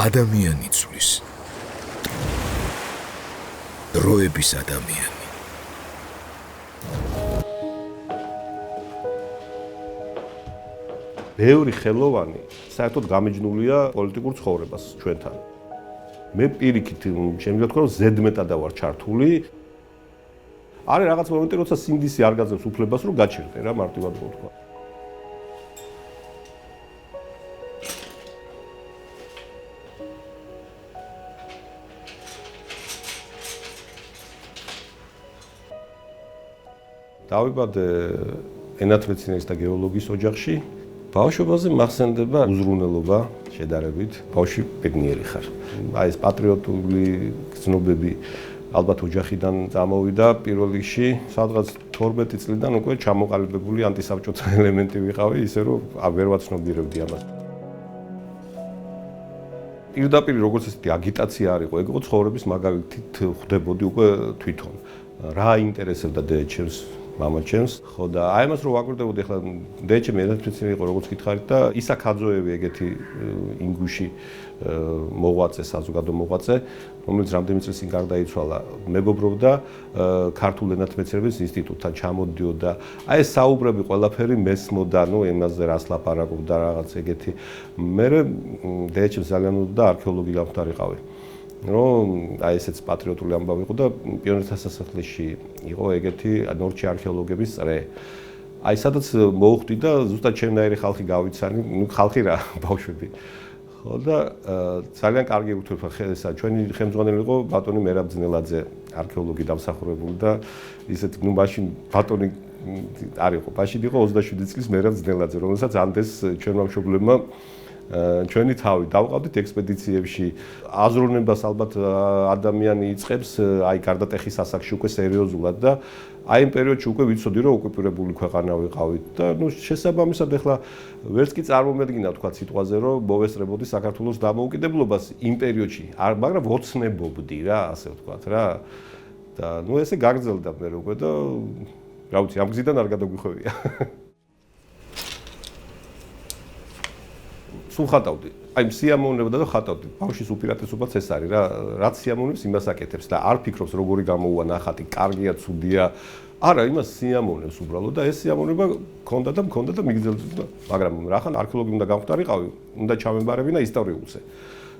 ადამიანი ცვლის. დროების ადამიანი. ბევრი ხელოვანი საერთოდ გამიჯნულია პოლიტიკურ ცხოვრებას ჩვენთან. მე პირიქით შემიძლია თქვა, რომ ზედმეტად ვარ ჩართული. არის რაღაც მომენტი, როცა სინდისი არ გაძლევს უფლებას, რომ გაჩერდე რა, მარტივად ვთქვა. დავიბადე ენათმეცნიერის და გეოლოგიის ოჯახში. ბავშვობაზე მახსენდება უზრუნველობა შედარებით. ბავშვი ბედნიერი ხარ. აი ეს პატრიოტული გრძნობები ალბათ ოჯახიდან წამოვიდა პირველ რიგში. სადღაც 12 წლიდან უკვე ჩამოყალიბებული ანტისაბჭოთა ელემენტი ვიყავი, ისე რომ ვერ ვაცნობიერებდი ამას. პირდაპირ როგორც ესეთი აგიტაცია არ იყო, ეგ იყო ცხოვრების მაგალითით ხვდებოდი უკვე თვითონ. რა ინტერესებდა დედაჩემს მამაჩემს, ხო და აი ამას რო ვაკვირდებოდი, ახლა დედაჩემი ენათმეცნიერი იყო, როგორც გითხარით და ისაკ ხაძოევი ეგეთი ინგუში მოღვაწე, საზოგადო მოღვაწე, რომელიც რამდენიმე წლის წინ გარდაიცვალა, მეგობრობდა ქართულ ენათმეცნიერების ინსტიტუტთან, ჩამოდიოდა. აი ეს საუბრები ყველაფერი მესმოდა, ნუ იმაზე რას ლაპარაკობდა რაღაც ეგეთი. მე დედაჩემს ძალიან უნდა არქეოლოგი გამხდარიყავი. რომ აი ესეც პატრიოტული ამბავი იყო და პიონერთა სასახლეში იყო ეგეთი ნორჩი არქეოლოგების წრე. აი სადაც მოუხდი და ზუსტად ჩემნაირი ხალხი გავიცანი, ნუ ხალხი რა, ბავშვები. ხო და ძალიან კარგი ურთიერთობა ჩვენი ხელმძღვანელი იყო ბატონი მერაბ ძნელაძე, არქეოლოგი დამსახურებული და ისეთი ნუ მაშინ ბატონი არ იყო, მაშინ იყო 27 წლის მერაბ ძნელაძე, რომელსაც ანდეს ჩვენმა მშობლებმა ჩვენი თავი დავყავდით ექსპედიციებში. აზროვნებას ალბათ ადამიანი იწყებს აი გარდატეხის ასაკში უკვე სერიოზულად და აი იმ პერიოდში უკვე ვიცოდი რომ ოკუპირებული ქვეყანა ვიყავით და ნუ შესაბამისად ახლა ვერც კი წარმომედგინა თქვა სიტყვაზე რომ მოვესწრებოდი საქართველოს დამოუკიდებლობას იმ პერიოდში, მაგრამ ვოცნებობდი რა, ასე ვთქვათ რა. და ნუ ესე გაგრძელდა მე უკვე და რა ვიცი, ამ გზიდან არ გადაგვიხვევია. სულ ხატავდი. აი სიამოვნებდა და ხატავდი. ბავშვის უპირატესობაც ეს არის რა, რაც სიამოვნებს იმას აკეთებს და არ ფიქრობს როგორი გამოუვა ნახატი, კარგია, ცუდია. არა, იმას სიამოვნებს უბრალოდ და ეს სიამოვნება მქონდა და მიგრძელდა. მაგრამ რახან არქეოლოგი უნდა გამხდარიყავი, უნდა ჩამემბარებინა ისტორიულზე.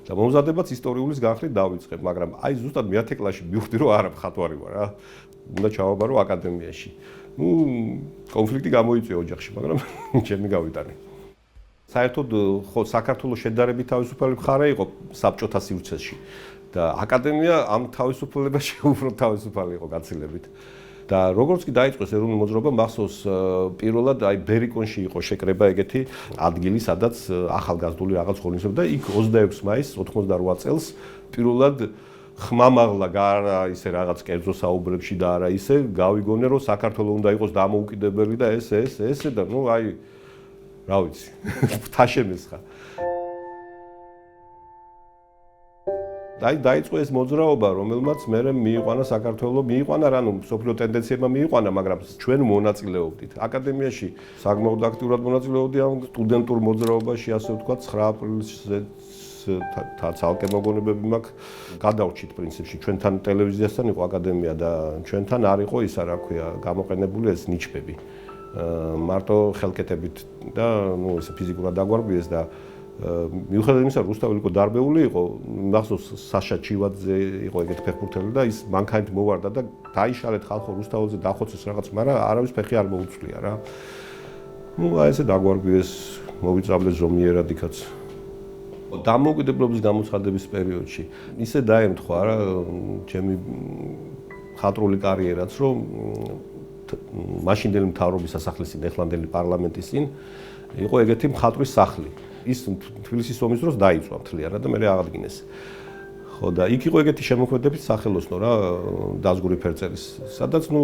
და მომზადებაც ისტორიულის განხრით დავიწყებ, მაგრამ აი ზუსტად მე-10 კლასში მივხვდი რომ არა მხატვარი ვარ რა. უნდა ჩავაბარო აკადემიაში. ნუ კონფლიქტი გამოიწვია ოჯახში, მაგრამ ჩემი გავიტანე. საერთოდ ხო საქართველოს შედარებით თავისუფალი მხარე იყო საბჭოთა სივრცეში და აკადემია ამ თავისუფლებაში უფრო თავისუფალი იყო გაცილებით. და როგორც კი დაიწყეს ეროვნული მოძრაობა, მახსოვს პირველად აი ბერიკონში იყო შეკრება ეგეთი ადგილი, სადაც ახალგაზრდული რაღაც ხორინისები და იქ 26 მაისს 88 წელს პირველად ხმამაღლა არა ისე რაღაც კერძო საუბრებში და არა ისე გავიგონე რომ საქართველოს უნდა იყოს დამოუკიდებელი და ესე და ნუ აი რა ვიცი, თაშემესხა. დაიწყო ეს მოძრაობა, რომელმაც მერე მიიყვანა საქართველოს, მიიყვანა რა, ნუ მსოფლიო ტენდენციებმა მიიყვანა, მაგრამ ჩვენ მონაწილეობდით. აკადემიაში საკმაოდ აქტიურად მონაწილეობდი ამ სტუდენტურ მოძრაობაში, ასე ვთქვათ, 9 აპრილზე ცალკე მოგონებები მაქვს. გადავრჩით პრინციპში, ჩვენთან ტელევიზიასთან იყო აკადემია და ჩვენთან არ იყო ისა, რა ქვია, გამოყენებული ეს ნიჩბები. მარტო ხელკეთებით და ნუ ესე ფიზიკურად დაგვარგვიეს და მიუხედავად იმისა, რომ რუსთაველი იყო დარბეული იყო, მახსოვს საშა ჩივაძე იყო ეგეთ ფეხბურთელი და ის მანქანით მოვარდა და დაიშალეთ ხალხო რუსთაველზე დახოცეს რაღაც, მაგრამ არავის ფეხი არ მოუწვია რა. ნუ აი ესე დაგვარგვიეს, მოვიწავლეს ზომიერად იქაც. დამოუკიდებლობის გამოცხადების პერიოდში ისე დაემთხვა რა ჩემი მხატვრული კარიერაც, რომ მაშინდელი მთავრობის სასახლეს წინ, ეხლანდელი პარლამენტის წინ იყო ეგეთი მხატვრის სახლი. ის თბილისის ომის დროს დაიწვა მთლიანად და მერე აღადგინეს. ხო და იქ იყო ეგეთი შემოქმედებით სახელოსნო რა, დაზგური ფერწერის, სადაც ნუ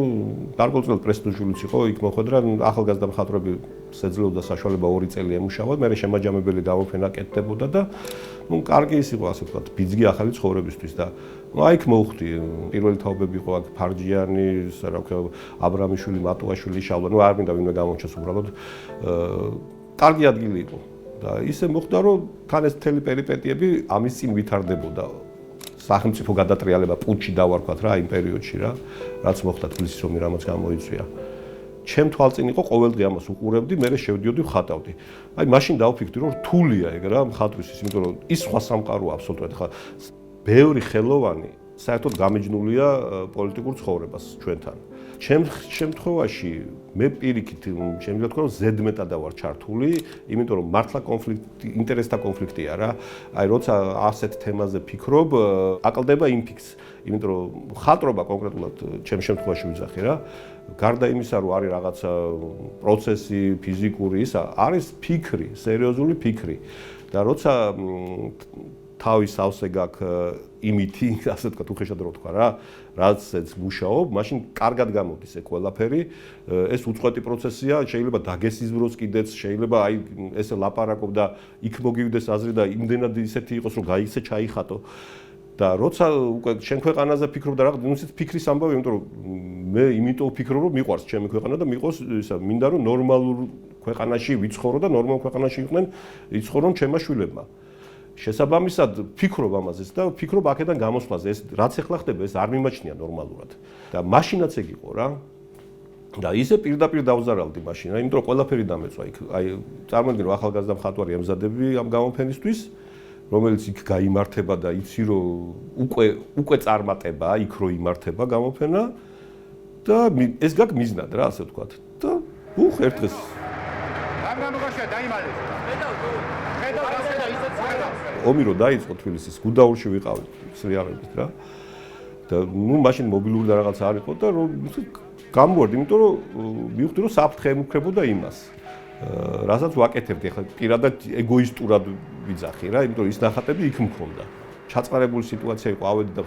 გარკვეულწილად პრესტიჟულიც იყო, იქ მოხვედრა ახალგაზრდა მხატვრები შეძლეოდა საშუალება 2 წელი ემუშავა, მერე შემაჯამებელი გამოფენა კეთდებოდა და ნუ კარგი ის იყო, ასე ვთქვათ, ბიძგი ახალი ცხოვრებისთვის და ნუ აი იქ მოვხვდი, პირველი თაობები იყო აქ ფარჯიანი, რა ვქო, აბრამიშვილი, მატუაშვილი, შავლა, ნუ არ მინდა ვინმე გამორჩეს უბრალოდ. კარგი ადგილი იყო. და ისე მოხდა, რომ თან ეს მთელი პერიპეტიები ამის წინ ვითარდებოდა. სახელმწიფო გადატრიალება პუტჩი დავარქვათ რა იმ პერიოდში რა, რაც მოხდა თბილისის ომი რამაც გამოიწვია. ჩემ თვალწინ იყო ყოველდღე ამას უყურებდი, მე შევდიოდი ვხატავდი. აი მაშინ დავფიქრდი, რომ რთულია ეგ რა მხატვრის, იმიტომ რომ ის სხვა სამყაროა აბსოლუტურად. ხა ბევრი ხელოვანი საერთოდ გამიჯნულია პოლიტიკურ ცხოვრებას ჩვენთან. ჩემ შემთხვევაში მე პირიქით შემიძლია თქვა, რომ ზედმეტად ვარ ჩართული, იმიტომ რომ მართლა ინტერესთა კონფლიქტია რა. აი როცა ასეთ თემაზე ფიქრობ, აკლდება იმფიქს, იმიტომ რომ ხატრობა კონკრეტულად ჩემ შემთხვევაში ვიძახი რა. გარდა იმისა, რომ არის რაღაცა პროცესი, ფიზიკური ისა, არის ფიქრი, სერიოზული ფიქრი. და როცა თავის ავსე გაქვს იმითი, ასე ვთქვათ, უხეშად რო თქვა რა, რაცაც მუშაობ, მაშინ კარგად გამოდის ეს ყველაფერი. ეს უწყვეტი პროცესია, შეიძლება დაგესიზმროს კიდეც, შეიძლება აი ესე ლაპარაკობ და იქ მოგივიდეს აზრი და იმდენად ისეთი იყოს, რომ გაიქცე ჩაიხატო. და როცა უკვე შენ ქვეყანაზე ფიქრობ და რაღაც ნუ ფიქრის ამბავი, იმიტომ რომ მე იმიტომ ვფიქრობ, რომ მიყვარს ჩემი ქვეყანა და მიყოს ისა, მინდა რომ ნორმალურ ქვეყანაში ვიცხოვრო და ნორმალურ ქვეყანაში იყვნენ იცხოვრონ ჩემმა შვილებმა. შესაბამისად ფიქრობ ამაზეც და ფიქრობ აქედან გამოსვლაზე, ეს რაც ახლა ხდება, ეს არ მიმაჩნია ნორმალურად. და მაშინაც ეგ იყო რა. და ისე პირდაპირ დავზარალდი მაშინ, იმიტომ რომ ყველაფერი დამეწვა იქ. აი წარმოიდგინე რომ ახალგაზრდა მხატვარი ემზადები ამ გამოფენისთვის, რომელიც იქ გაიმართება და იცი რომ უკვე წარმატება, იქ რო იმართება გამოფენა და ეს გაკ მიზნად რა, ასე ვთქვათ. და ერთ დღეს რამგანუღაშია დაიმალეს. ომი რო დაიწყო თბილისის გუდაურში ვიყავით სრიალებით რა. და ნუ მაშინ მობილური და რაღაც არ იყო და რომ გამოვარდი, იმიტომ რომ მივხვდი რომ საფრთხე ემუქრებოდა იმას. რასაც ვაკეთებდი ახლა პირადად ეგოისტურად ვიძახი რა, იმიტომ რომ ის ნახატები იქ მქონდა. ჩაწყარებული სიტუაცია იყო, ავედი და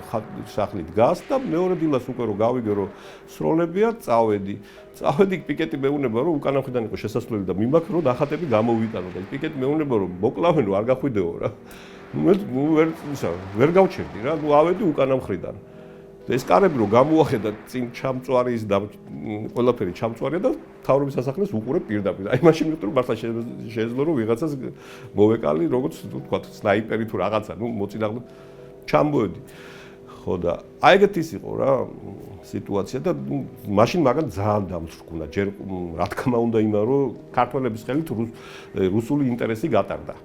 სახლი დგას და მეორე დილას უკვე რომ გავიგე რომ სროლებია, წავედი პიკეტი მეუნება რომ უკანა მხრიდან იყო შესასვლელი და მიმაქრო ნახატები გამოვიტანო და პიკეტი მეუნება რომ მოკლავენ რომ არ გახვიდეო რა. ვერ გავჩერდი რა, ნუ ავედი უკანა მხრიდან. და ეს კარები რომ გამოახედა წინ ჩამწვარი ის და ყველაფერი ჩამწვარია და თავრობის სასახლეს უყურებ პირდაპირ. აი მაშინ მივხვდი რომ მართლა შეეძლო რომ ვიღაცას მოვეკალი როგორც თქვა სნაიპერი თუ რაღაცა, ნუ მოწინააღმდეგ ჩამბოედი. ხო და აი ეგეთი ის იყო რა სიტუაცია და მაშინ მაგან ძალიან დამწრგუნა. ჯერ რა თქმა უნდა იმა რომ ქართველების ხელით რუსული ინტერესი გატარდა.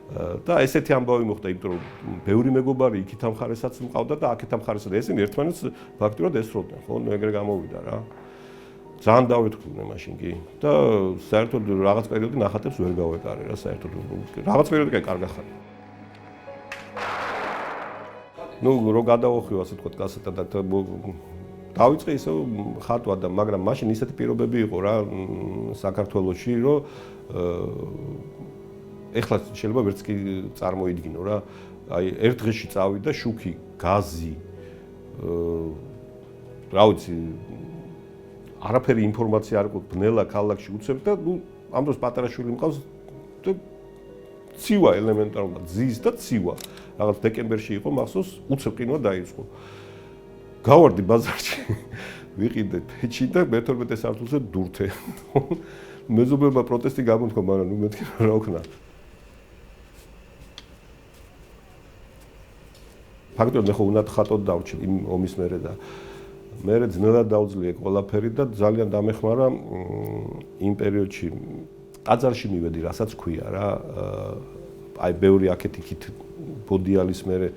და ესეთი ამბავი მოხდა, იმიტომ რომ ბევრი მეგობარი იქით ამ ხარესაც მყავდა და აქეთ ამ ხარესაც და ესენი ერთმანეთს ფაქტურად ესროდნენ, ხო, ნუ ეგრე გამოვიდა რა. ძალიან დავეთქვი მაშინ კი და საერთოდ რაღაც პერიოდი ნახატებს ვერ გავეკარე რა, საერთოდ რაღაც პერიოდი კი კარგა ხარ. ნუ რო გადავახიო ასე თქვა კასეტა და დავიწყე ისე ხატვა და მაგრამ მაშინ ისეთი პირობები იყო რა საქართველოში, რომ ეხლა შეიძლება ვერც კი წარმოიდგინო რა. აი ერთ დღეში წავიდა შუქი, გაზი, რა ვიცი, არაფერი ინფორმაცია არ იყო, ბნელა ქალაქში უცებ და ნუ ამ დროს პატარა შვილი მყავს და ცივა ელემენტარულად, ძის და ცივა. რაღაც დეკემბერში იყო, მახსოვს, უცებ ყინვა დაიწყო. გავარდი ბაზარში, ვიყიდე ფეჩი და მე-12 სართულზე დურთე. მეზობელმა პროტესტი გამოთქვა, მაგრამ ნუ მეთქი რა ვქნა. ფაქტობრივად მე ხო უნდა ხატოდ დავჭი იმ ომის მერე და მერე ძნელად დავძლია ყველაფერი და ძალიან დამეხმარა იმ პერიოდში ტაძარში მივედი, რასაც ქვია რა. აი ბევრი აქეთ-იქით ბოდიალის მერე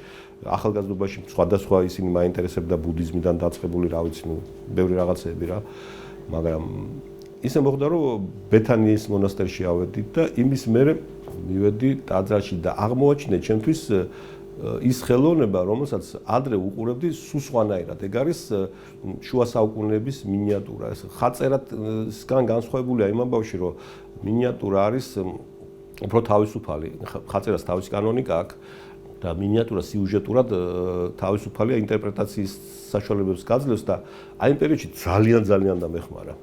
ახალგაზრდობაში სხვადასხვა ისინი მაინტერესებდა ბუდიზმიდან დაწყებული, რა ვიცი, ნუ ბევრი რაღაცები რა. მაგრამ ისე მოხდა რომ ბეთანიის მონასტერში ავედი და იმის მერე მივედი ტაძარში და აღმოაჩინე ჩემთვის ის ხელოვნება, რომელსაც ადრე უყურებდი სულ სხვანაირად. ეგ არის შუა საუკუნეების მინიატურა. ეს ხაწერადსგან განსხვავებულია იმ ამბავში, რომ მინიატურა არის უფრო თავისუფალი. ხაწერას თავისი კანონიკა აქვს და მინიატურა სიუჟეტურად თავისუფალია ინტერპრეტაციის საშუალებებს გაძლევს და აი იმ პერიოდში ძალიან დამეხმარა.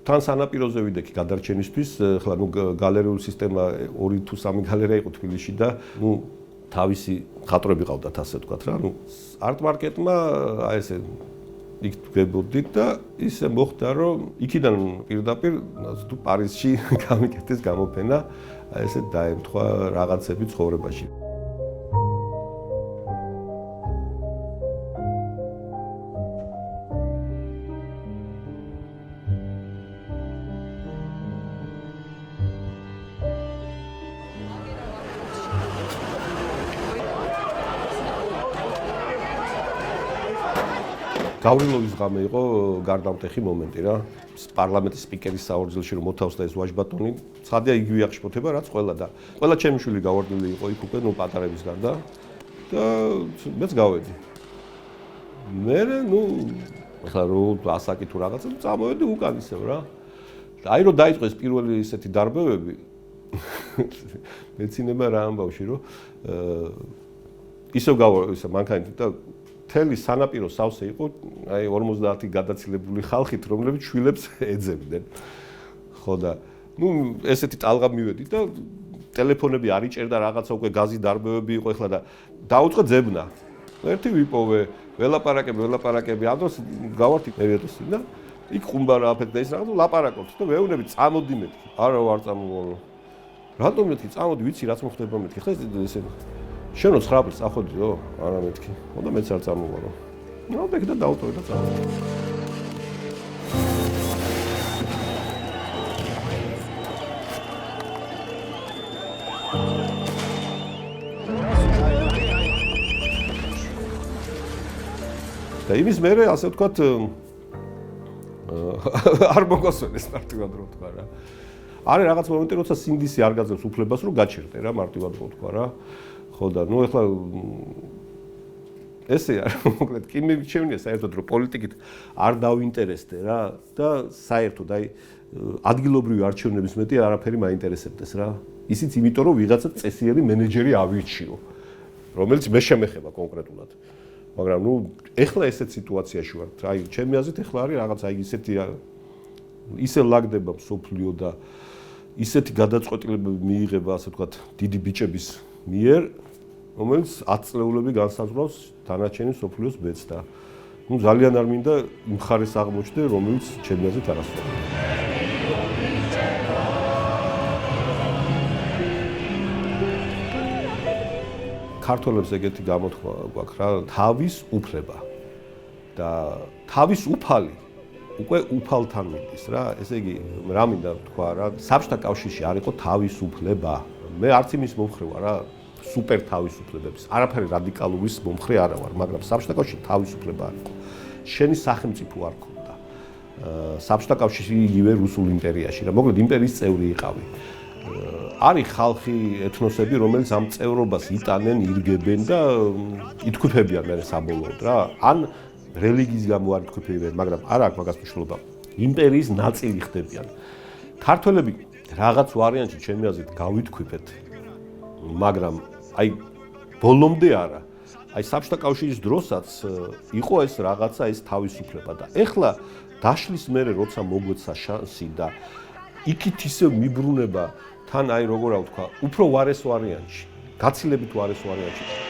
თან სანაპიროზე ვიდექი გადარჩენისთვის, ხლა ნუ გალერეული სისტემა 2 თუ 3 გალერეა იყო თბილისში და ნუ თავისი ხატრები ყავდათ, ასე ვთქვათ რა. ნუ არტ მარკეტმა აი ესე იქ გვებოდით და ისე მოხდა, რომ იქიდან პირდაპირ თუ პარიზში გამიკეთეს გამოფენა, ესე დაემთხვა რაღაცები ცხოვრებაში. გავრილოვის ღამე იყო გარდამტეხი მომენტი რა. პარლამენტის სპიკერის საორგზელში რომ მოთავს და ეს ვაჟბატონი, ცხადია იგივე აღშფოთება რაც ყველა და ყველა ჩემი შვილი გავარდნილი იყო იქ უკვე ნუ პატარების გარდა და მეც გავედი. მე ახლა რო ასაკი თუ რაღაცა წამოვედი უკან ისევ რა. აი რომ დაიწყეს პირველი ესეთი დარბევები მეცინება რა ამბავში რომ ისევ ისე მანქანით და მთელი სანაპირო სავსე იყო აი 50 გადაცილებული ხალხით, რომლებიც შვილებს ეძებდნენ. ხო და ესეთი ტალღა მივედი და ტელეფონები არ იჭერდა, რაღაცა უკვე გაზი დარბევები იყო ახლა და დაუწყე ძებნა. ერთი ვიპოვე, ველაპარაკები, ამ დროს გავართ პერიოდოსი და იქ ხუმბა რა აფეთ და ის რაღაც ლაპარაკობთ და ვეუბნები წამოდი მეთქი. არა ვარ წამოვალო. რატომ მეთქი? წამოდი, ვიცი რაც მოხდება მეთქი. ხა ესე შენ რო 9 აპრილს ახოდიო? არა მეთქი. ხო და მეც არ წამოვალო. ნუ ბეკ და დაუტოვე და წამოვედი. და იმის მერე ასე ვთქვათ არ მოგასვენეს მარტივად რო ვთქვა რა. არის რაღაც მომენტი როცა სინდისი არ გაძლევს უფლებას რომ გაჩერდე რა მარტივად რო ვთქვა რა. ხო და ნუ ახლა ესე არ მოკლედ კი მივჩევნია საერთოდ რომ პოლიტიკით არ დავინტერესდე რა და საერთოდ აი ადგილობრივი არჩევნების მეტი არაფერი მაინტერესებდეს რა. ისიც იმიტომ რომ ვიღაცა წესიერი მენეჯერი ავირჩიო რომელიც მე შემეხება კონკრეტულად. მაგრამ ნუ ეხლა ესეთ სიტუაციაში ვარ. აი ჩემი აზრით ეხლა არის რაღაც აი ისეთი ისე ლაგდება მსოფლიო და ისეთი გადაწყვეტილებები მიიღება ასე ვთქვათ დიდი ბიჭების მიერ რომელიც 10 წლეულები განსაზღვრავს დანარჩენი მსოფლიოს ბედს და ნუ ძალიან არ მინდა იმ ხარეს აღმოჩნდე რომელიც ჩემი აზრით არასწორია. ქართველებს ეგეთი გამოთქვა გვაქვს რა თავის უფლება და თავის უფალი უკვე უფალთან მიდის რა ესე იგი რა მინდა თქვა რა საბჭოთა კავშირში არ იყო თავისუფლება მე არც იმის მომხრე ვარ რა სუპერ თავისუფლებების არაფერი რადიკალურის მომხრე არა ვარ მაგრამ საბჭოთა კავშირში თავისუფლება არ იყო შენი სახელმწიფო არ ქონდა საბჭოთა კავშირში იგივე რუსულ იმპერიაში რა მოკლედ იმპერიის წევრი იყავი არის ხალხი ეთნოსები რომელიც ამ წევრობას იტანენ ირგებენ და ითქვიფებიან მე საბოლოოდ რა ან რელიგიის გამო არ ითქვიფებიან მაგრამ არ აქვს მაგას მნიშვნელობა იმპერიის ნაწილი ხდებიან ქართველები რაღაც ვარიანტში ჩემი აზრით გავითქვიფეთ მაგრამ აი ბოლომდე არა აი საბჭოთა კავშირის დროსაც იყო ეს რაღაცა ეს თავისუფლება და ეხლა დაშლის მერე როცა მოგვეცა შანსი და იქით ისე მიბრუნება თან აი როგორ ვთქვა უფრო ვარეს ვარიანტში გაცილებით ვარეს ვარიანტში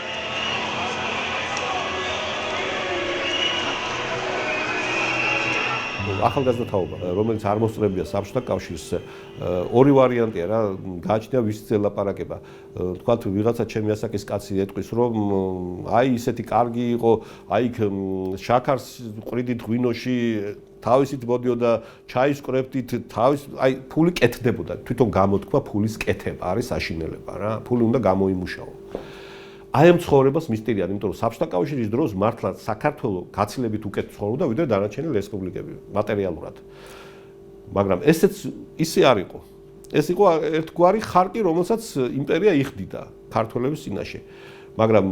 ახალგაზრდა თაობა რომელიც არ მოსწრებია საბჭოთა კავშირს ორი ვარიანტია რა გააჩნია ვისიც ელაპარაკება თქვათ ვიღაცა ჩემი ასაკის კაცი ეტყვის რომ აი ისეთი კარგი იყო აი შაქარს ყრიდით ღვინოში თავისით მოდიოდა ჩაის კრეფტით თავის აი ფული კეთდებოდა თვითონ გამოთქვა ფულის კეთება არის საშინელება რა ფული უნდა გამოიმუშაო აი ამ ცხოვრებას მისტერია იმიტომ რომ საბჭოთა კავშირის დროს მართლა საქართველოს გაცილებით უკეთ ცხოვრობდა ვიდრე დანარჩენი რესპუბლიკები მატერიალურად მაგრამ ესეც ისე არ იყო ეს იყო ერთგვარი ხარკი რომელსაც იმპერია იხდიდა ქართველების წინაშე მაგრამ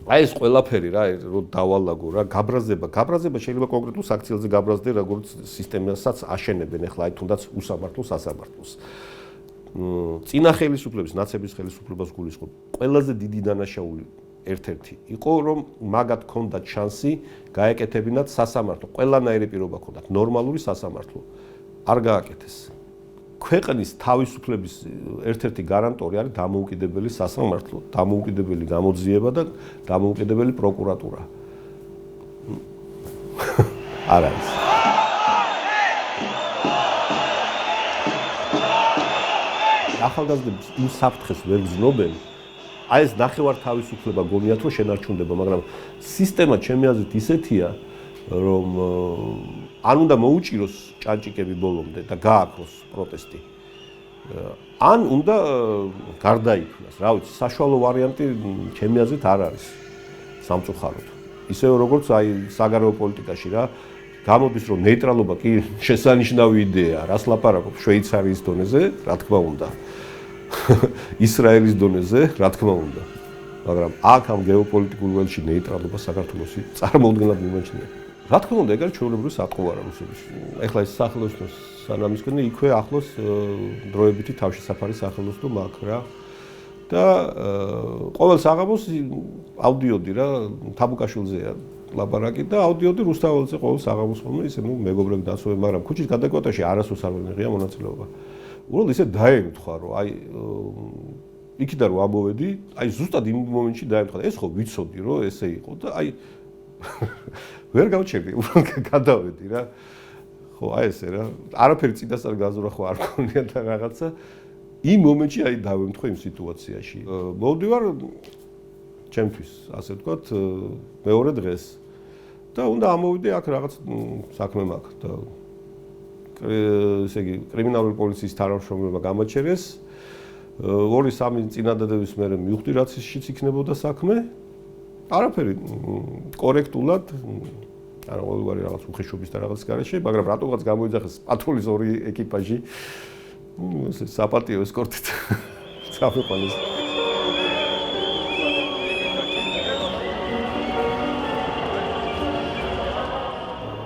აი ეს ყველაფერი რა რო დავალაგო რა გაბრაზება შეიძლება კონკრეტულ საქციელზე გაბრაზდე როგორც სისტემასაც აშენებენ ახლა აი თუნდაც უსამართლოს ასამართლოს წინა ხელისუფლების ნაცების ხელისუფლებას გულისხმობ ყველაზე დიდი დანაშაული ერთ-ერთი იყო რომ მაგათ ქონდათ შანსი გაეკეთებინათ სასამართლო ყველანაირი პირობა ქონდათ ნორმალური სასამართლო არ გააკეთეს ქვეყნის თავისუფლების ერთ-ერთი გარანტორი არის დამოუკიდებელი სასამართლო, დამოუკიდებელი გამოძიება და დამოუკიდებელი პროკურატურა. არ არის. ახალგაზრდებს იმ საფრთხეს ვერ გზნობენ. აი ეს ნახევარ თავისუფლება გონიათ რომ შენარჩუნდება, მაგრამ სისტემა ჩემი აზრით ისეთია, რომ ან უნდა მოუჭიროს ჭანჭიკები ბოლომდე და გააქროს პროტესტი. ან უნდა გარდაიქმნას, რა ვიცი, საშუალო ვარიანტი ჩემი აზრით არ არის სამწუხაროდ. ისევე როგორც აი საგარეო პოლიტიკაში რა გამოდის რომ ნეიტრალობა კი შესანიშნავი იდეაა, რას ლაპარაკობ შვეიცარიის დონეზე, რა თქმა უნდა. ისრაელის დონეზე, რა თქმა უნდა. მაგრამ აქ ამ გეოპოლიტიკურ ველში ნეიტრალობა საქართველოსი წარმოუდგენლად მიმაჩნია. რა თქმა უნდა, ეგ არის ჩვეულებრივი სატყუარა რუსების. ეხლა ეს სახელოსნო სანამისკენი იქვე ახლოს დროებითი თავშესაფარი სახელოსნო მაქვს რა. და ყოველ საღამოს ავდიოდი რა თაბუკაშვილზეა ლაპარაკი და ავდიოდი რუსთაველზე ყოველ საღამოს ხოლმე ისე მეგობრები დასვენ, მაგრამ ქუჩის გადაკვეთაში არასდროს არ მიღია მონაწილეობა. უბრალოდ ისე დაემთხვა რომ აი იქიდან რომ ამოვედი, აი ზუსტად იმ მომენტში დაემთხვა. ეს ხო ვიცოდი რომ ესე იყო და აი ვერ გავჩერდი, უბრალოდ გადავედი რა. ხო, აი ესე რა. არაფერი წინასწარ გაზურა ხო არ მქონია და რაღაცა იმ მომენტში აი დავემთხვა იმ სიტუაციაში. მოვდივარ ჩემთვის, ასე ვთქვათ, მეორე დღეს და უნდა ამოვიდე აქ რაღაც საქმე მაქვს და ესე იგი კრიმინალური პოლიციის თანამშრომლობა გამოჩერეს. 2-3 წინადადების მერე მივხვდი რაც ისიც იქნებოდა საქმე. არაფერი კორექტულად არა ყოველგვარი რაღაც უხეშობის და რაღაც გარეშე, მაგრამ რატოღაც გამოიძახეს პატრულის 2 ეკიპაჟი საპატიო ესკორტით საფრთხეს.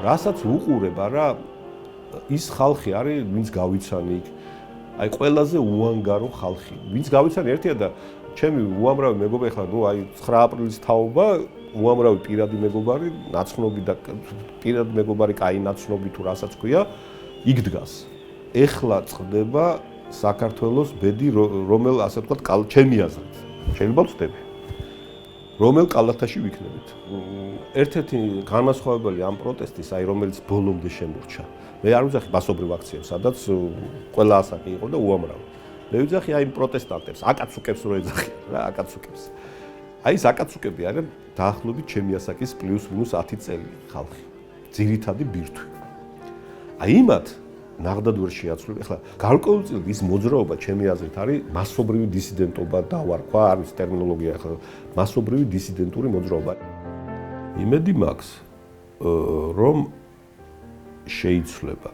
რასაც უყურებ არა ის ხალხი არის ვინც გავიცანი იქ. აი ყველაზე უანგარო ხალხი. ვინც გავიცანი ერთია და ჩემი უამრავი მეგობარი ხლა ნუ აი 9 აპრილის თაობა უამრავი პირადი მეგობარი, ნაცნობი და პირადი მეგობარი, კაი ნაცნობი თუ რასაც ქვია, იქ დგას. ეხლა წდება საქართველოს ბედი რომელ ასე ვთქვათ ჩემი აზრით. შეიძლება ვწდები. რომელ კალათაში ვიქნებით. ერთ-ერთი განმასხვავებელი ამ პროტესტის, აი რომელიც ბოლომდე შემორჩა. მე არ ვიძახი მასობრივ აქციებს, სადაც ყველა ასაკი იყო და უამრავი. მე ვიძახი აი პროტესტანტებს, აკაცუკებს რო ეძახიან რა, აკაცუკებს. აი ეს აკაცუკები არიან დაახლოებით ჩემი ასაკის პლუს-მინუს 10 წელი ხალხი. ძირითადი ბირთვი. აი იმათ ნაღდად ვერ შეაცვლებ. ეხლა გარკვეულწილად ის მოძრაობა ჩემი აზრით არის მასობრივი დისიდენტობა დავარქვა, არის ტერმინოლოგია ახლა მასობრივი დისიდენტური მოძრაობა. იმედი მაქვს რომ შეიცვლება.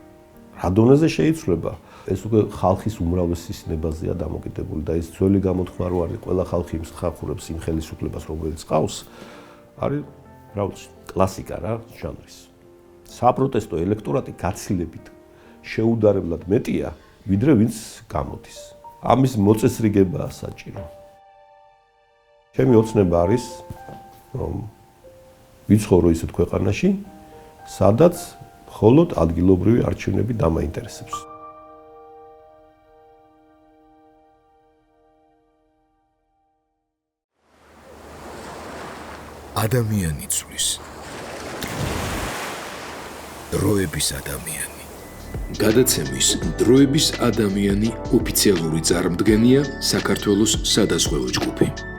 რა დონეზე შეიცვლება? ეს უკვე ხალხის უმრავლესის ნებაზეა დამოკიდებული და ეს ძველი გამოთქმა რო არის ყველა ხალხი მსახურებს იმ ხელისუფლებას რომელიც ყავს, არის რა ვიცი, კლასიკა რა ჟანრის. საპროტესტო ელექტორატი გაცილებით შეუდარებლად მეტია, ვიდრე ვინც გამოდის. ამის მოწესრიგებაა საჭირო. ჩემი ოცნება არის, რომ ვიცხოვრო ისეთ ქვეყანაში, სადაც მხოლოდ ადგილობრივი არჩევნები დამაინტერესებს. ადამიანი ცვლის. დროების ადამიანი. გადაცემის დროების ადამიანი ოფიციალური წარმომადგენია საქართველოს სადაზღვევო ჯგუფი.